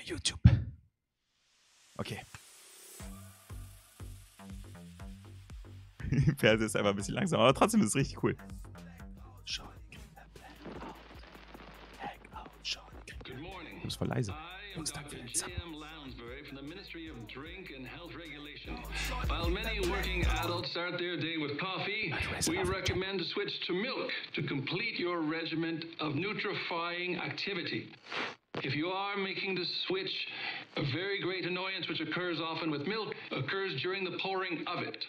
YouTube. Okay. Die Perse ist einfach ein bisschen langsam, aber trotzdem ist es richtig cool. Du bist voll leise. While many working adults start their day with coffee, we recommend to switch to milk to complete your regimen of nutrifying activity. If you are making the switch, a very great annoyance which occurs often with milk occurs during the pouring of it.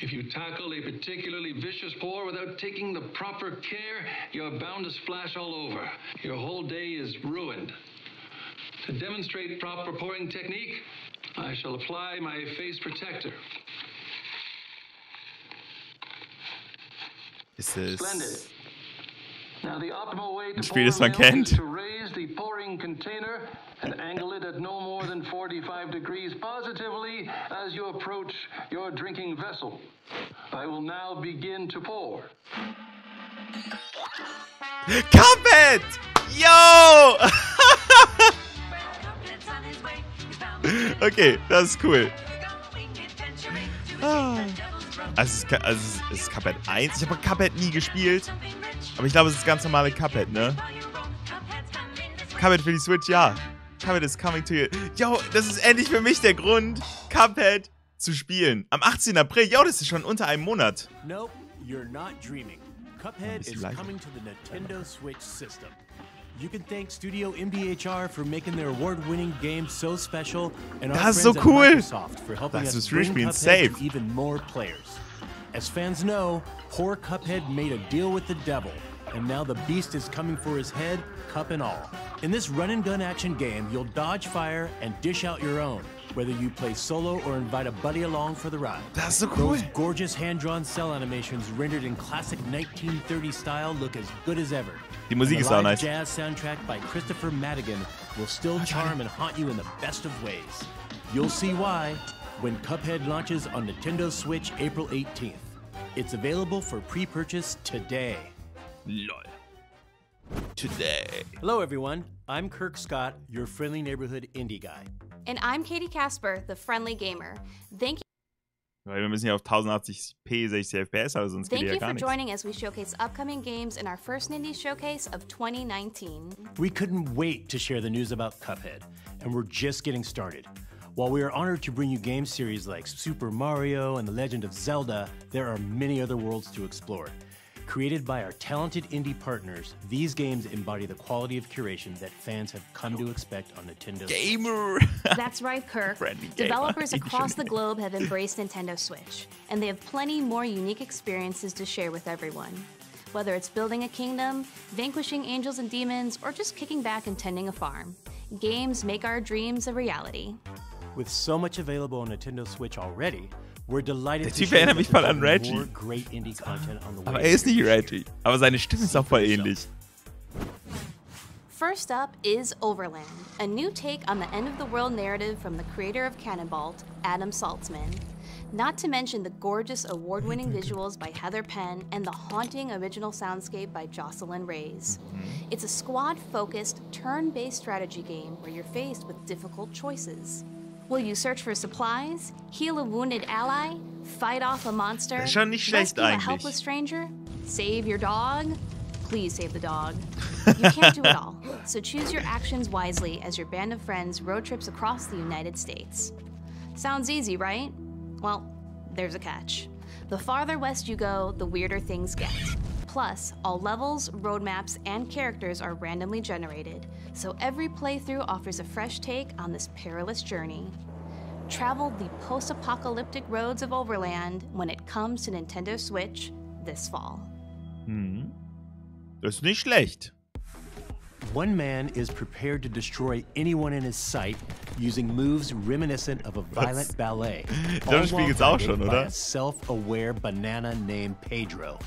If you tackle a particularly vicious pour without taking the proper care, you're bound to splash all over. Your whole day is ruined. To demonstrate proper pouring technique, I shall apply my face protector. Ist es Splendid. Now the optimal way to Spiel, das man pour milk kennt? is to raise the pouring container and angle it at no more than 45 degrees positively as you approach your drinking vessel. I will now begin to pour. Cuphead! Yo! Okay, das ist cool. Also es ist Cuphead 1. Ich habe Cuphead nie gespielt. Aber ich glaube, es ist ganz normale Cuphead, ne? Cuphead für die Switch, ja. Cuphead is coming to you. Yo, das ist endlich für mich der Grund, Cuphead zu spielen. Am 18. April. Yo, das ist schon unter einem Monat. Nope, you're not dreaming. Cuphead is coming to the Nintendo Switch system. You can thank Studio MDHR for making their award-winning game so special, and our friends at Microsoft for helping us bring Cuphead to even more players. As fans know, poor Cuphead made a deal with the devil, and now the beast is coming for his head, cup and all. In this run-and-gun action game, you'll dodge fire and dish out your own, whether you play solo or invite a buddy along for the ride. That's so cool. Those gorgeous hand-drawn cell animations rendered in classic 1930 style look as good as ever. Die Musik ist auch nice. The jazz soundtrack by Christopher Madigan will still charm and haunt you in the best of ways. You'll see why when Cuphead launches on Nintendo Switch April 18th. It's available for pre-purchase today. Lol. Today. Hello everyone, I'm Kirk Scott, your friendly neighborhood indie guy. And I'm Katie Casper, the friendly gamer. Thank you. Weil wir müssen ja auf 1080p 60 FPS, also sonst geht ja gar nichts. Thank you for joining as we showcase upcoming games in our first Nindies showcase of 2019. We couldn't wait to share the news about Cuphead, and we're just getting started. While we are honored to bring you game series like Super Mario and The Legend of Zelda, there are many other worlds to explore. Created by our talented indie partners, these games embody the quality of curation that fans have come to expect on Nintendo Gamer! That's right, Kirk. Developers across the globe have embraced Nintendo Switch, and they have plenty more unique experiences to share with everyone. Whether it's building a kingdom, vanquishing angels and demons, or just kicking back and tending a farm, games make our dreams a reality. With so much available on Nintendo Switch already, we're delighted to Typ share erinnert mich voll an more Reggie. great indie content on the way. Aber ist nicht Reggie. Aber seine Stimme ist auch voll ähnlich. First up is Overland, a new take on the end-of-the-world narrative from the creator of Cannonball, Adam Saltzman. Not to mention the gorgeous award-winning visuals by Heather Penn and the haunting original soundscape by Jocelyn Reyes. It's a squad-focused, turn-based strategy game where you're faced with difficult choices. Will you search for supplies, heal a wounded ally, fight off a monster, Das ist schon nicht schlecht rescue a eigentlich. helpless stranger, save your dog? Please save the dog. You can't do it all, so choose your actions wisely as your band of friends road trips across the United States. Sounds easy, right? Well, there's a catch. The farther west you go, the weirder things get. Plus, all levels, roadmaps, and characters are randomly generated, so every playthrough offers a fresh take on this perilous journey. Travel the post-apocalyptic roads of Overland when it comes to Nintendo Switch this fall. Das ist nicht schlecht. One man is prepared to destroy anyone in his sight using moves reminiscent of a violent ballet. Das Spiel gibt's auch schon, by oder? a self-aware banana named Pedro.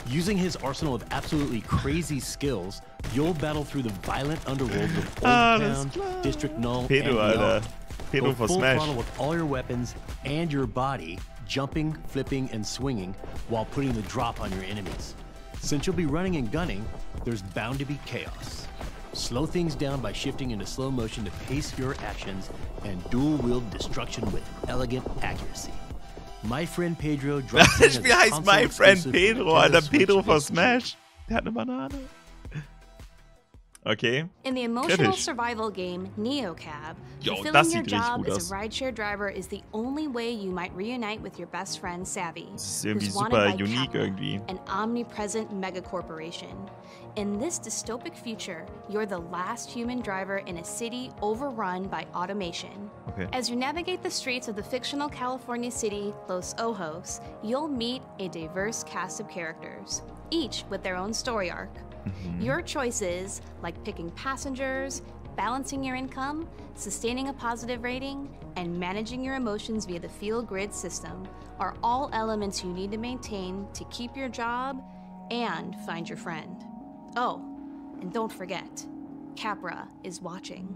Using his arsenal of absolutely crazy skills, you'll battle through the violent underworlds of Old Town, District Null, Pedro, and Alter. beyond. Pedro Go for full Smash. throttle with all your weapons and your body, jumping, flipping, and swinging while putting the drop on your enemies. Since you'll be running and gunning, there's bound to be chaos. Slow things down by shifting into slow motion to pace your actions and dual-wield destruction with elegant accuracy. My friend Pedro drops in Das Spiel heißt My Friend Pedro, Alter. Pedro von Smash. Der hat eine Banane. Okay. In the emotional survival game NeoCab, fulfilling your job as a rideshare driver is the only way you might reunite with your best friend Savvy, who's wanted by Capra, an omnipresent megacorporation. In this dystopic future, you're the last human driver in a city overrun by automation. Okay. As you navigate the streets of the fictional California city Los Ojos, you'll meet a diverse cast of characters, each with their own story arc. Your choices, like picking passengers, balancing your income, sustaining a positive rating, and managing your emotions via the Feel Grid system, are all elements you need to maintain to keep your job and find your friend. Oh, and don't forget, Capra is watching.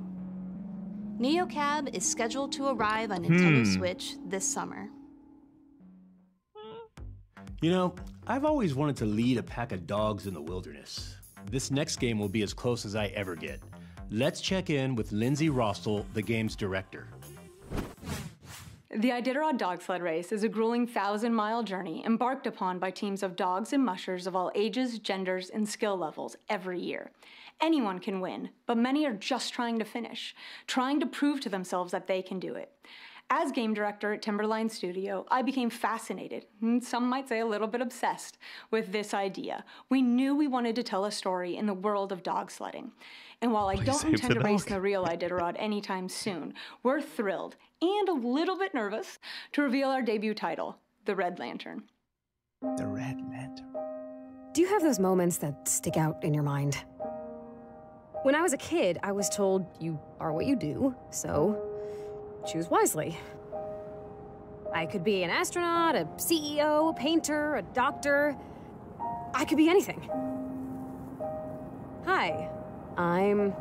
NeoCab is scheduled to arrive on Nintendo Switch this summer. You know, I've always wanted to lead a pack of dogs in the wilderness. This next game will be as close as I ever get. Let's check in with Lindsay Rostel, the game's director. The Iditarod Dog Sled Race is a grueling 1,000-mile journey embarked upon by teams of dogs and mushers of all ages, genders, and skill levels every year. Anyone can win, but many are just trying to finish, trying to prove to themselves that they can do it. As game director at Timberline Studio, I became fascinated, and some might say a little bit obsessed, with this idea. We knew we wanted to tell a story in the world of dog sledding. And while I don't intend to race in the real Iditarod anytime soon, we're thrilled and a little bit nervous to reveal our debut title, The Red Lantern. The Red Lantern. Do you have those moments that stick out in your mind? When I was a kid, I was told you are what you do, so choose wisely. I could be an astronaut, a CEO, a painter, a doctor. I could be anything. Hi, I'm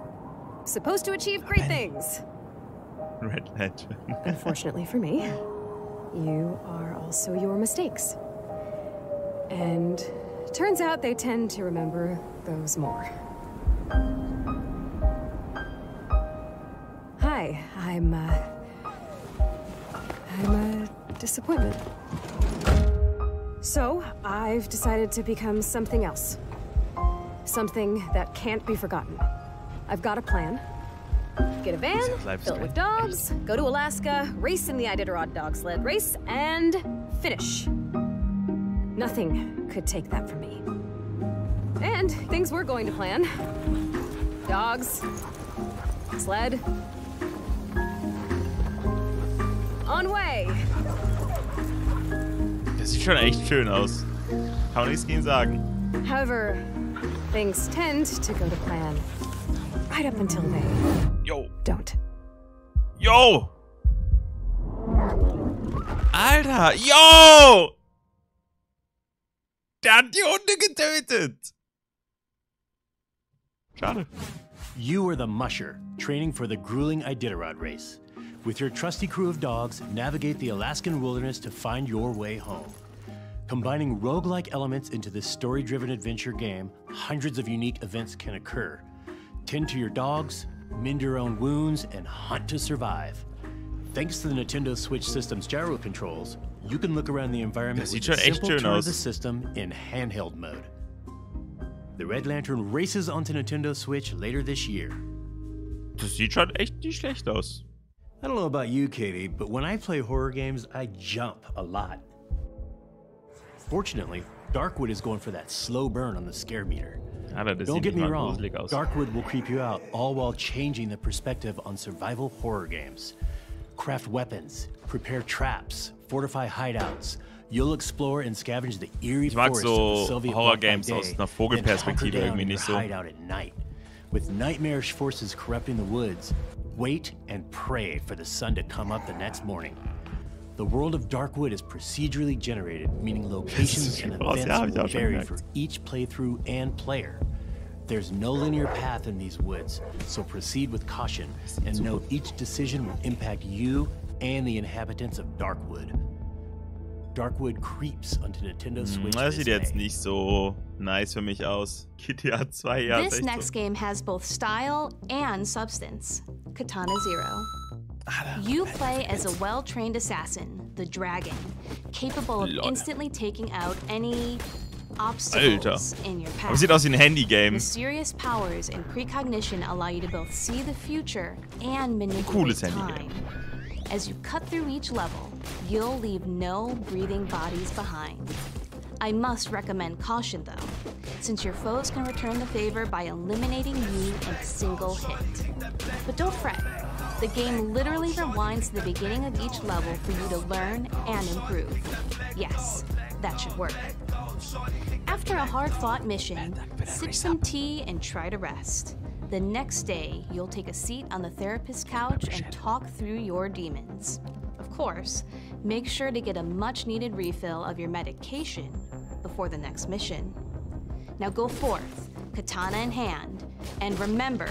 supposed to achieve great things. Red Lantern. Unfortunately for me, you are also your mistakes. And turns out they tend to remember those more. Hi, I'm a disappointment. So, I've decided to become something else. Something that can't be forgotten. I've got a plan. Get a van, fill it with dogs, go to Alaska, race in the Iditarod dog sled race, and finish. Nothing could take that from me. And things were going to plan. Dogs, sled, on way. Das sieht schon echt schön aus. Kann man nichts gegen sagen. However, things tend to go to plan. Right up until they don't. Yo! Alter! Yo! Der hat die Hunde getötet! Schade. You are the musher, training for the grueling Iditarod race. With your trusty crew of dogs, navigate the Alaskan wilderness to find your way home. Combining roguelike elements into this story-driven adventure game, hundreds of unique events can occur. Tend to your dogs, mend your own wounds, and hunt to survive. Thanks to the Nintendo Switch system's gyro controls, you can look around the environment with a simple turn of the system in handheld mode. The Red Lantern races onto Nintendo Switch later this year. Das sieht schon echt nicht schlecht aus. I don't know about you, Katie, but when I play horror games, I jump a lot. Fortunately, Darkwood is going for that slow burn on the scare meter. Don't get me wrong, Darkwood will creep you out, all while changing the perspective on survival horror games. Craft weapons, prepare traps, fortify hideouts. You'll explore and scavenge the eerie forests of the Soviet Horror Games aus einer Vogelperspektive irgendwie nicht so. Hideout at night. With nightmarish forces corrupting the woods, wait and pray for the sun to come up the next morning. The world of Darkwood is procedurally generated, meaning locations and events will vary for each playthrough and player. There's no linear path in these woods, so proceed with caution and note each decision will impact you and the inhabitants of Darkwood. Darkwood creeps onto Nintendo Switch. Das sieht jetzt nicht so nice für mich aus. GTA 2, ja. This next game has both style and substance. Katana Zero. You play as a well-trained assassin, the Dragon, capable of instantly taking out any obstacles in your path. Aber sieht aus wie ein Handy-Game. Mysterious powers and precognition allow you to both see the future and manipulate time. As you cut through each level, you'll leave no breathing bodies behind. I must recommend caution though, since your foes can return the favor by eliminating you in a single hit. But don't fret, the game literally rewinds to the beginning of each level for you to learn and improve. Yes, that should work. After a hard-fought mission, sip some tea and try to rest. The next day, you'll take a seat on the therapist's couch and talk through your demons. Of course, make sure to get a much-needed refill of your medication before the next mission. Now go forth, katana in hand, and remember,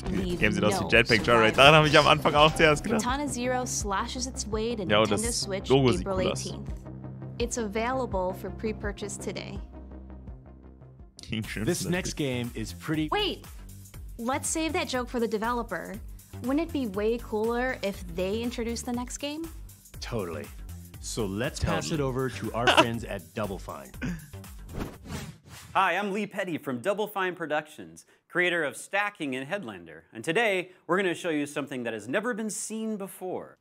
leave Game sieht aus wie no Jetpack Joyride. survivors. Daran habe ich am Anfang auch zuerst gedacht. Katana Zero slashes its way to Ja, und Nintendo das Switch Logo sieht April cool aus. 18th. It's available for pre-purchase today. This next game is pretty... Wait! Let's save that joke for the developer. Wouldn't it be way cooler if they introduce the next game? Totally. So let's pass it over to our friends at Double Fine. Hi, I'm Lee Petty from Double Fine Productions, creator of Stacking and Headlander. And today, we're going to show you something that has never been seen before.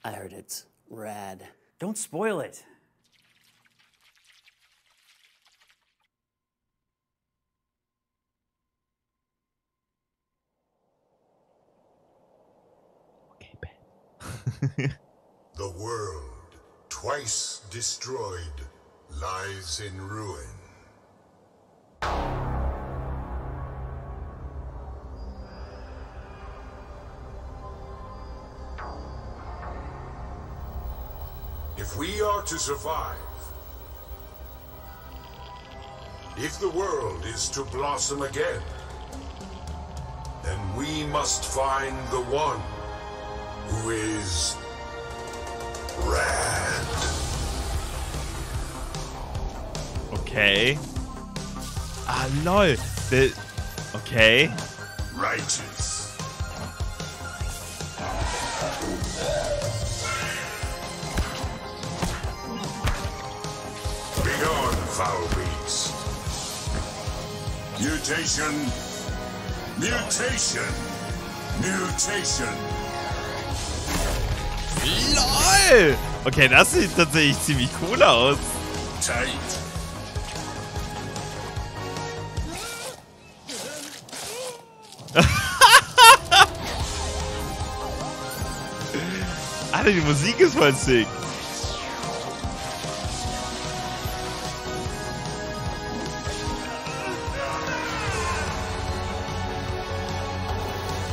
I heard it's rad. Don't spoil it. The world, twice destroyed, lies in ruin. If we are to survive, if the world is to blossom again, then we must find the one who is rad. Okay. Ah, lol. Okay. Righteous. Begone, foul beast. Mutation. Mutation. Mutation. LOL! Okay, das sieht tatsächlich ziemlich cool aus. Tight. Alter, die Musik ist voll sick.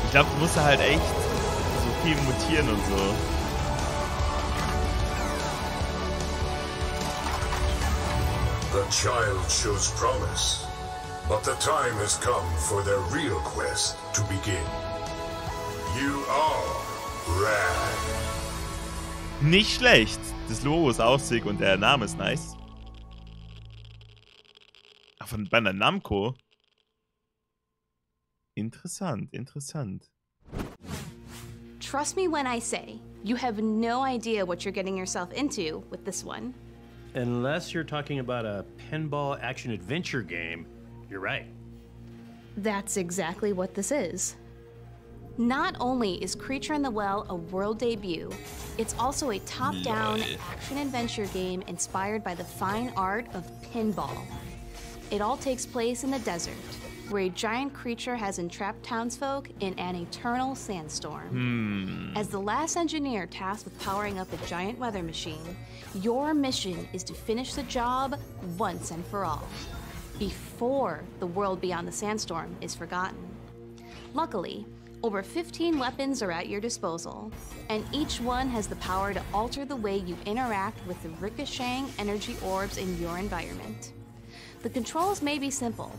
Ich glaube, du musst halt echt so viel mutieren und so. The child shows promise, but the time has come for their real quest to begin. You are rad. Nicht schlecht. Das Logo ist auch sick und der Name ist nice. Ach, von Bandai Namco. Interessant, interessant. Trust me when I say, you have no idea what you're getting yourself into with this one. Unless you're talking about a pinball action-adventure game, you're right. That's exactly what this is. Not only is Creature in the Well a world debut, it's also a top-down action-adventure game inspired by the fine art of pinball. It all takes place in the desert, where a giant creature has entrapped townsfolk in an eternal sandstorm. As the last engineer tasked with powering up a giant weather machine, your mission is to finish the job once and for all, before the world beyond the sandstorm is forgotten. Luckily, over 15 weapons are at your disposal, and each one has the power to alter the way you interact with the ricocheting energy orbs in your environment. The controls may be simple,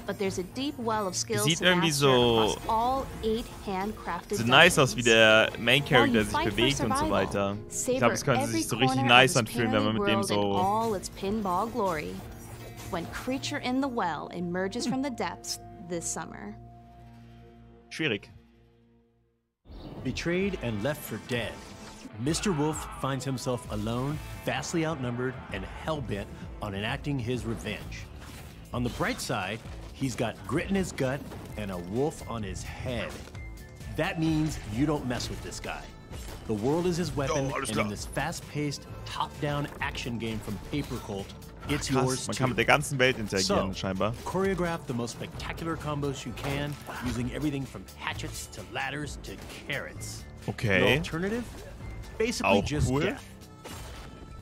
But there's a deep well of skills Sieht to irgendwie master so across all 8 handcrafted so nice aus, wie der dungeons. Main While Character you sich fight for bewegt und so survival, weiter. Ich savor glaube, es könnte every sich so richtig corner nice of this anfühlen, wenn man mit dem world in so... all its pinball glory. When Creature in the Well emerges from the depths this summer. Schwierig. Betrayed and left for dead, Mr. Wolf finds himself alone, vastly outnumbered, and hell-bent on enacting his revenge. On the bright side, he's got grit in his gut and a wolf on his head. That means you don't mess with this guy. The world is his weapon, and in this fast-paced, top-down action game from Paper Cult, it's yours Man too. kann mit der ganzen Welt interagieren, scheinbar. Choreograph the most spectacular combos you can, using everything from hatchets to ladders to carrots. Okay. The alternative? Basically Auch just cool. death.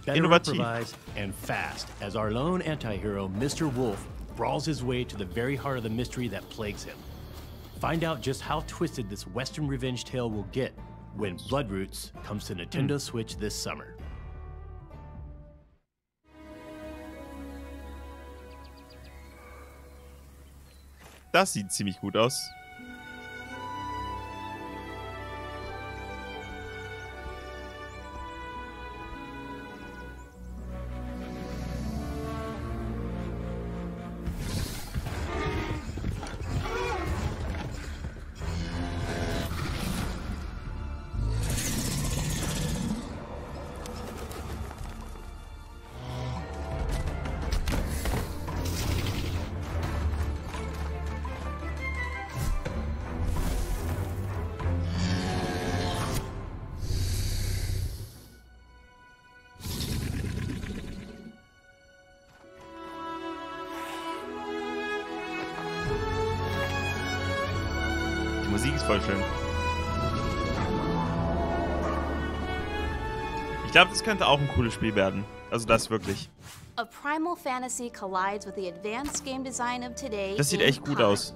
Better Innovativ. improvised and fast, as our lone anti-hero, Mr. Wolf, brawls his way to the very heart of the mystery that plagues him. Find out just how twisted this Western revenge tale will get when Bloodroots comes to Nintendo Switch this summer. Das sieht ziemlich gut aus. Die Musik ist voll schön. Ich glaube, das könnte auch ein cooles Spiel werden. Also das wirklich. A primal fantasy collides with the advanced game design of today. Das sieht echt gut aus.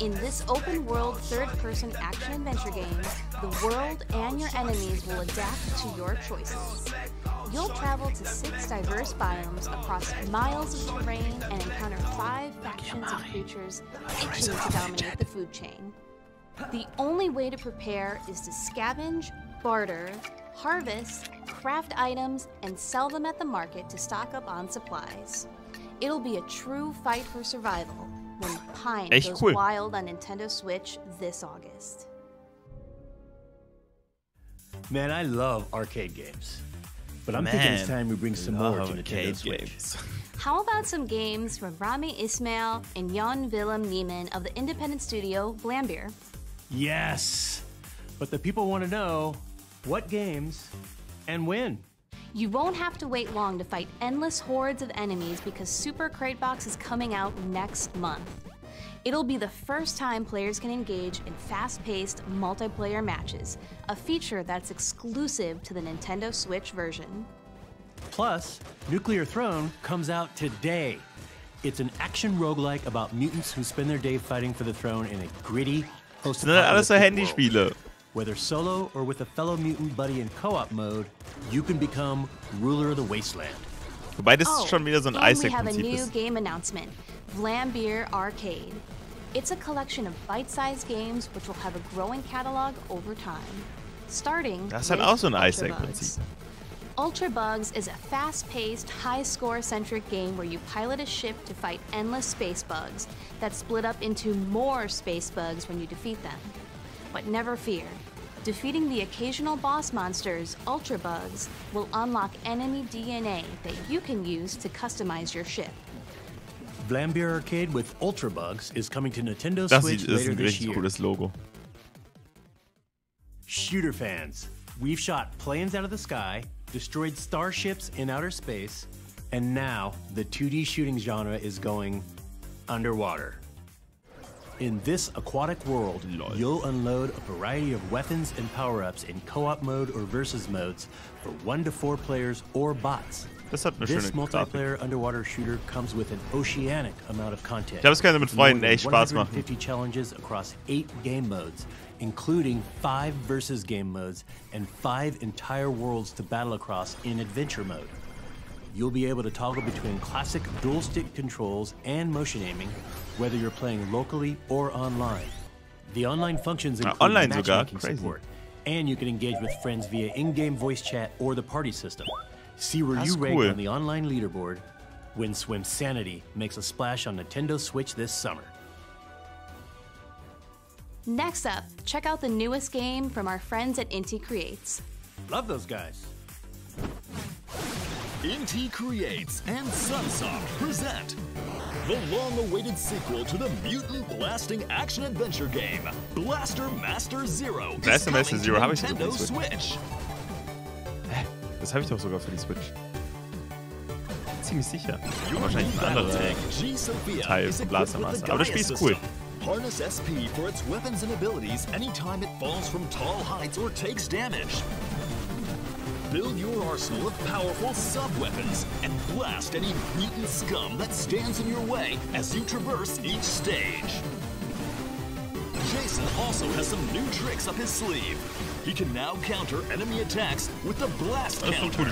In this open-world third-person action-adventure game, the world and your enemies will adapt to your choices. You'll travel to 6 diverse biomes across miles of terrain and encounter 5 factions of creatures itching to dominate the food chain. The only way to prepare is to scavenge, barter, harvest, craft items, and sell them at the market to stock up on supplies. It'll be a true fight for survival when Pine Echt goes cool. wild on Nintendo Switch this August. Man, I love arcade games. But I'm thinking it's time we bring some more to Nintendo Switch. How about some games from Rami Ismail and Jan Willem Niemann of the independent studio Vlambeer? Yes! But the people want to know what games and when. You won't have to wait long to fight endless hordes of enemies because Super Crate Box is coming out next month. It'll be the first time players can engage in fast-paced multiplayer matches, a feature that's exclusive to the Nintendo Switch version. Plus, Nuclear Throne comes out today. It's an action roguelike about mutants who spend their day fighting for the throne in a gritty, Das sind alles so Handyspiele. Whether solo or with a fellow mutant buddy in co-op mode, you can become ruler of the wasteland. Wobei das schon wieder so ein and we have a Isaac-Prinzip new ist. game announcement, Vlambeer Arcade. It's a collection of bite-sized games which will have a growing catalog over time, starting Das ist halt with auch so ein Ultra Isaac-Prinzip. Bugs. Ultra Bugs is a fast-paced, high-score-centric game where you pilot a ship to fight endless space bugs that split up into more space bugs when you defeat them. But never fear. Defeating the occasional boss monsters, Ultra Bugs, will unlock enemy DNA that you can use to customize your ship. Vlambeer Arcade with Ultra Bugs is coming to Nintendo Das Switch ist later ein this richtig year. cooles Logo. Shooter fans, we've shot planes out of the sky, destroyed starships in outer space, and now the 2D shooting genre is going underwater. In this aquatic world, you'll unload a variety of weapons and power-ups in co-op mode or versus modes for 1 to 4 players or bots. Das hat eine This schöne multiplayer Grafik. underwater shooter comes with an oceanic amount of content. Ich glaube, es könnte mit Freunden More than echt Spaß machen. 150 challenges across 8 game modes, including 5 versus game modes and 5 entire worlds to battle across in adventure mode. You'll be able to toggle between classic dual stick controls and motion aiming, whether you're playing locally or online. The online functions include matchmaking support, and you can engage with friends via in-game voice chat or the party system. See where you rank on the online leaderboard when Swim Sanity makes a splash on Nintendo Switch this summer. Next up, check out the newest game from our friends at Inti Creates. Love those guys. Inti Creates and Sunsoft present the long-awaited sequel to the mutant blasting action-adventure game, Blaster Master Zero. Blaster Master Zero habe ich sogar Nintendo für die Switch. Switch. Hä? Das habe ich doch sogar für die Switch. Ziemlich sicher. Wahrscheinlich ein anderer Teil von Blaster Master. Aber das Spiel ist cool. Harness SP for its weapons and abilities anytime it falls from tall heights or takes damage. Build your arsenal of powerful sub-weapons and blast any mutant scum that stands in your way as you traverse each stage. Jason also has some new tricks up his sleeve. He can now counter enemy attacks with the blast counter.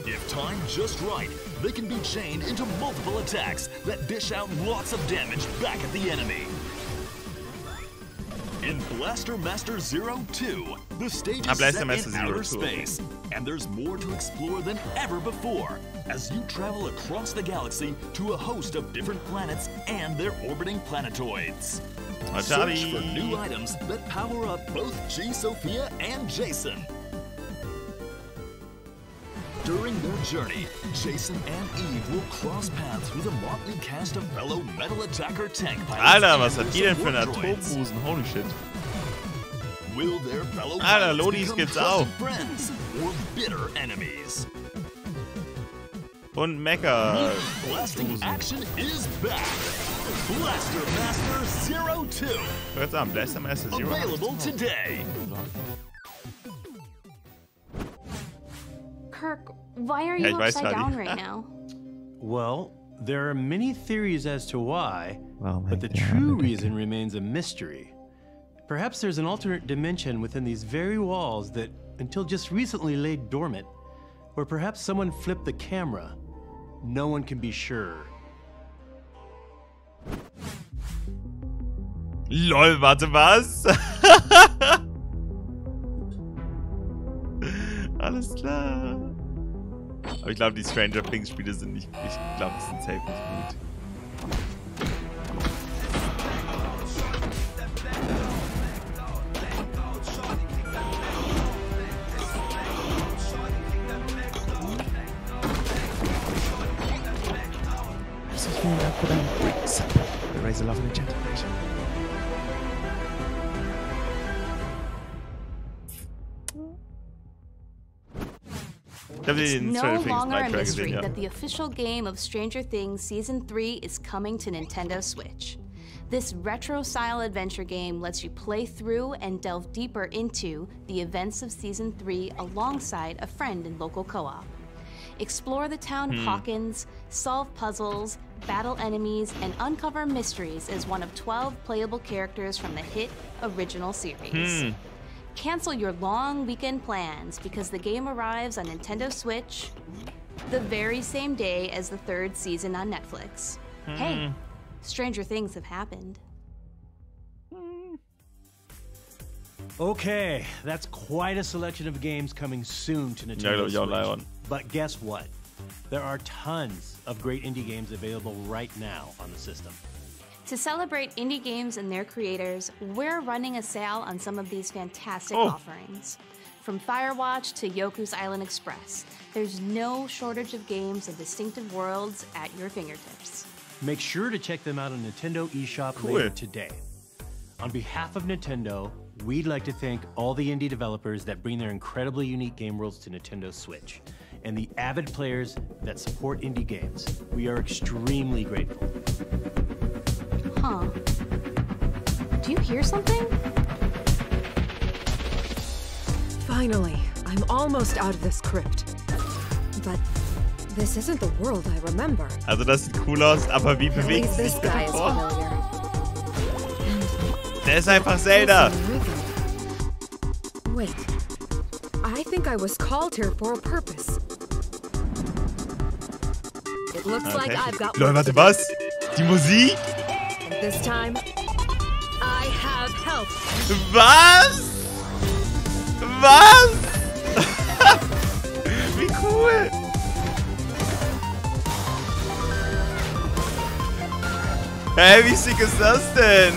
If timed just right, they can be chained into multiple attacks that dish out lots of damage back at the enemy. In Blaster Master Zero 2, the stage is set in outer space, and there's more to explore than ever before as you travel across the galaxy to a host of different planets and their orbiting planetoids. Search for new items that power up both G. Sophia and Jason. During their journey, Jason and Eve will cross paths with a motley cast of fellow metal attacker tank pilots. Alter, was hat die denn für einen Atombusen? Holy shit. Will their fellow Alter, Lodis gibt's auch. Friends or bitter enemies? Und Mecha. Blasting action is back. Blaster Master Zero 2. Hört's an, Blaster Master Zero. Available today. Kirk, why are you upside down right now? Well, there are many theories as to why, but the true reason remains a mystery. Perhaps there's an alternate dimension within these very walls that, until just recently, lay dormant, or perhaps someone flipped the camera. No one can be sure. LOL, warte, was? Alles klar. Aber ich glaube, die Stranger Things Spiele sind nicht. Ich glaube, die sind safe nicht gut. Raise a love in the chat. It's no longer a mystery that the official game of Stranger Things Season 3 is coming to Nintendo Switch. This retro-style adventure game lets you play through and delve deeper into the events of Season 3 alongside a friend in local co-op. Explore the town of Hawkins, solve puzzles, battle enemies, and uncover mysteries as one of 12 playable characters from the hit original series. Cancel your long weekend plans because the game arrives on Nintendo Switch the very same day as the third season on Netflix. Hey, stranger things have happened. Okay, that's quite a selection of games coming soon to Nintendo Switch. But guess what? There are tons of great indie games available right now on the system. To celebrate indie games and their creators, we're running a sale on some of these fantastic offerings. From Firewatch to Yoku's Island Express, there's no shortage of games and distinctive worlds at your fingertips. Make sure to check them out on Nintendo eShop later today. On behalf of Nintendo, we'd like to thank all the indie developers that bring their incredibly unique game worlds to Nintendo Switch, and the avid players that support indie games. We are extremely grateful. Huh. Do you hear something? Finally, I'm almost out of this crypt. But this isn't the world I remember. Also das sieht cool aus, aber wie bewegt sich this guy is familiar. Der ist einfach Zelda. Wait. I think I was called here for a purpose. It looks like I've got Leute, warte, was? Die Musik? And this time, I have help. Was? Was? Wie cool. Hey, wie sick ist das denn?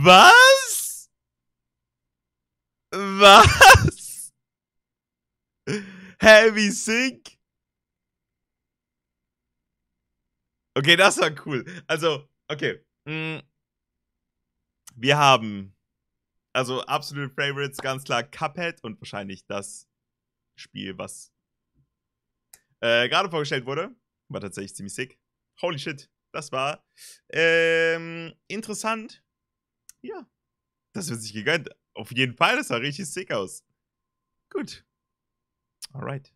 Was? Was? Hä, wie sick? Okay, das war cool. Also, okay. Wir haben, also absolute Favorites, ganz klar Cuphead und wahrscheinlich das Spiel, was gerade vorgestellt wurde. War tatsächlich ziemlich sick. Holy shit, das war interessant. Ja, das wird sich gegönnt. Auf jeden Fall, das sah richtig sick aus. Gut. Alright.